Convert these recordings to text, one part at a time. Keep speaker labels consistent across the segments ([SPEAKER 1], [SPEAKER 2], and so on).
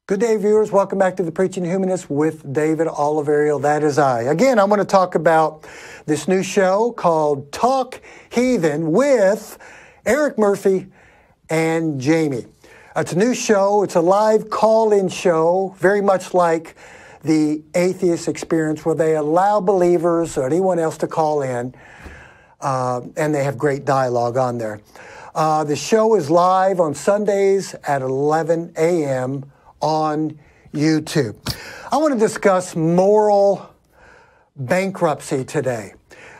[SPEAKER 1] Good day, viewers. Welcome back to the Preaching Humanist with David Oliverio. That is I. Again, I'm going to talk about this new show called Talk Heathen with Eric Murphy and Jamie. It's a new show. It's a live call-in show, very much like the Atheist experience, where they allow believers or anyone else to call in, and they have great dialogue on there. The show is live on Sundays at 11 a.m. on YouTube. I want to discuss moral bankruptcy today.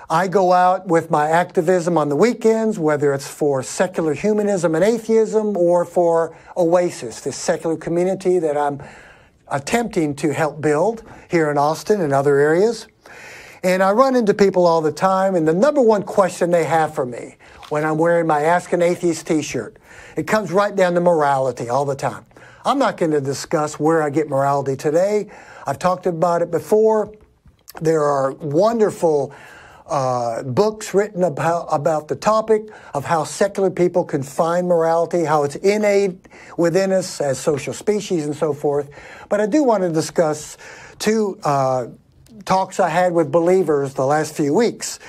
[SPEAKER 1] I go out with my activism on the weekends, whether it's for secular humanism and atheism or for Oasis, this secular community that I'm attempting to help build here in Austin and other areas. And I run into people all the time, and the number one question they have for me when I'm wearing my Ask an Atheist t-shirt, it comes right down to morality all the time. I'm not going to discuss where I get morality today. I've talked about it before. There are wonderful books written about the topic of how secular people can find morality, how it's innate within us as social species and so forth. But I do want to discuss two talks I had with believers the last few weeks.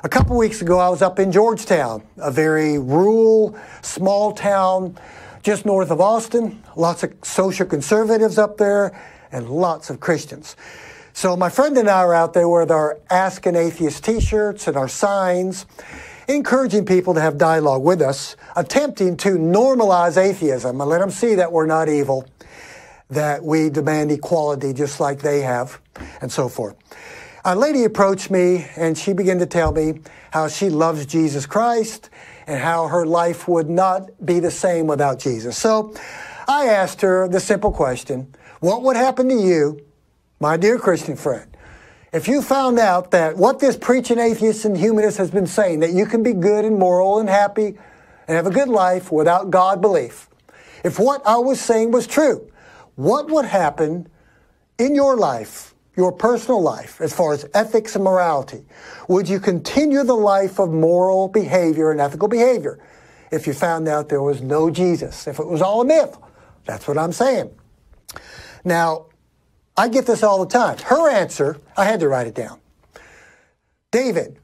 [SPEAKER 1] A couple weeks ago, I was up in Georgetown, a very rural, small town just north of Austin. Lots of social conservatives up there and lots of Christians. So my friend and I are out there with our Ask an Atheist t-shirts and our signs, encouraging people to have dialogue with us, attempting to normalize atheism and let them see that we're not evil, that we demand equality just like they have, and so forth. A lady approached me and she began to tell me how she loves Jesus Christ and how her life would not be the same without Jesus. So I asked her the simple question, what would happen to you, my dear Christian friend, if you found out that what this preaching atheist and humanist has been saying, that you can be good and moral and happy and have a good life without God belief, if what I was saying was true, what would happen in your life, your personal life, as far as ethics and morality? Would you continue the life of moral behavior and ethical behavior if you found out there was no Jesus, if it was all a myth? That's what I'm saying. Now, I get this all the time. Her answer, I had to write it down. David,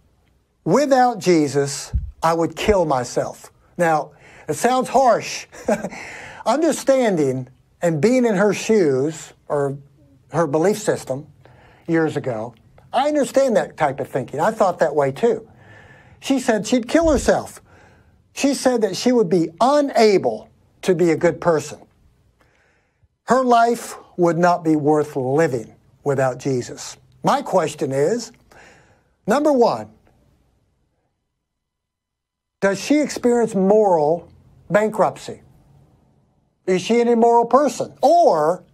[SPEAKER 1] without Jesus, I would kill myself. Now, it sounds harsh. Understanding and being in her shoes, or her belief system, years ago, I understand that type of thinking. I thought that way too. She said she'd kill herself. She said that she would be unable to be a good person. Her life would not be worth living without Jesus. My question is, number one, does she experience moral bankruptcy? Is she an immoral person? Or,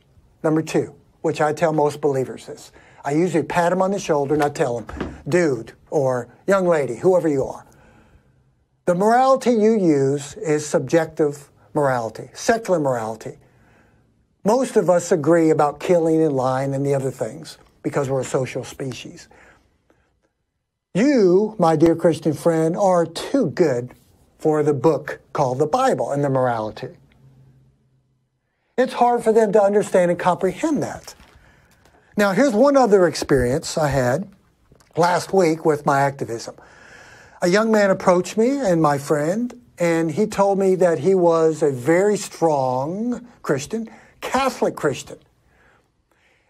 [SPEAKER 1] number two, which I tell most believers this, I usually pat them on the shoulder and I tell them, dude or young lady, whoever you are, the morality you use is subjective morality, secular morality. Most of us agree about killing and lying and the other things because we're a social species. You, my dear Christian friend, are too good for the book called the Bible and the morality. It's hard for them to understand and comprehend that. Now, here's one other experience I had last week with my activism. A young man approached me and my friend, and he told me that he was a very strong Christian, Catholic Christian.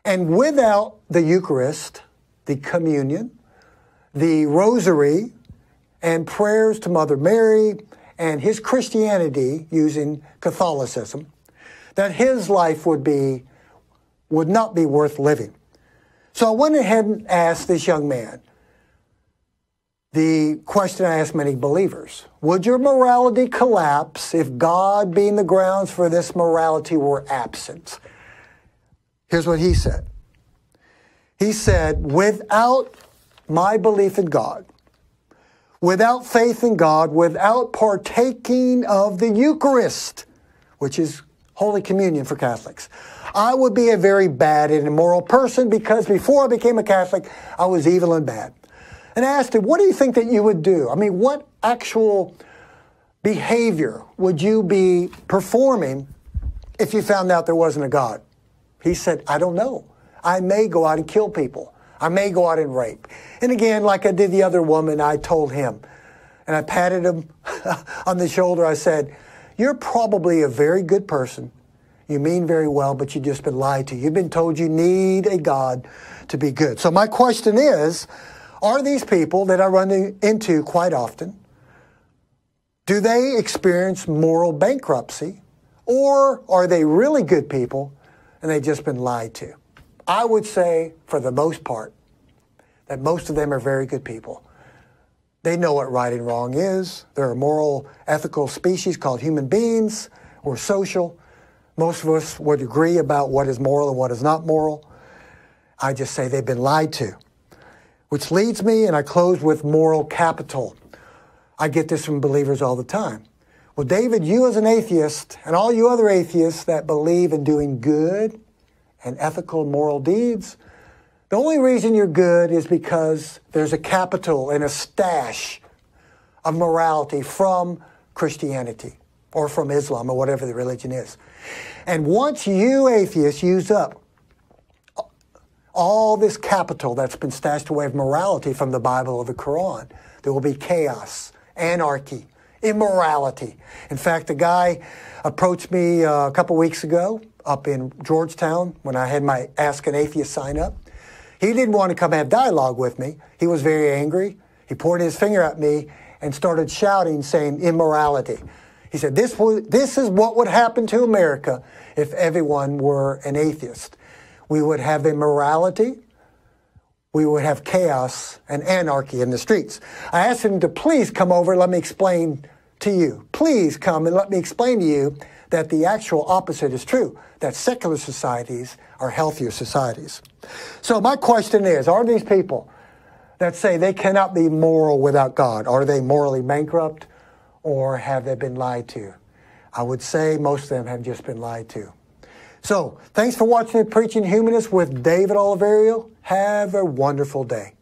[SPEAKER 1] And without the Eucharist, the communion, the rosary, and prayers to Mother Mary, and his Christianity using Catholicism, that his life would not be worth living. So I went ahead and asked this young man the question I ask many believers. Would your morality collapse if God, being the grounds for this morality, were absent? Here's what he said. He said, without my belief in God, without faith in God, without partaking of the Eucharist, which is Holy Communion for Catholics, I would be a very bad and immoral person because before I became a Catholic, I was evil and bad. And I asked him, what do you think that you would do? I mean, what actual behavior would you be performing if you found out there wasn't a God? He said, I don't know. I may go out and kill people. I may go out and rape. And again, like I did the other woman, I told him, and I patted him on the shoulder. I said, you're probably a very good person. You mean very well, but you've just been lied to. You've been told you need a God to be good. So my question is, are these people that I run into quite often, do they experience moral bankruptcy, or are they really good people and they've just been lied to? I would say, for the most part, that most of them are very good people. They know what right and wrong is. They're a moral, ethical species called human beings. We're social. Most of us would agree about what is moral and what is not moral. I just say they've been lied to. Which leads me, and I close with moral capital. I get this from believers all the time. Well, David, you as an atheist, and all you other atheists that believe in doing good and ethical and moral deeds, the only reason you're good is because there's a capital and a stash of morality from Christianity or from Islam or whatever the religion is. And once you atheists use up all this capital that's been stashed away of morality from the Bible or the Quran, there will be chaos, anarchy, immorality. In fact, a guy approached me a couple weeks ago up in Georgetown when I had my Ask an Atheist sign up. He didn't want to come have dialogue with me. He was very angry. He pointed his finger at me and started shouting, saying immorality. He said, this is what would happen to America if everyone were an atheist. We would have immorality, we would have chaos and anarchy in the streets. I asked him to please come over and let me explain to you. Please come and let me explain to you that the actual opposite is true, that secular societies are healthier societies. So my question is, are these people that say they cannot be moral without God, are they morally bankrupt, or have they been lied to? I would say most of them have just been lied to. So, thanks for watching Preaching Humanist with David Oliverio. Have a wonderful day.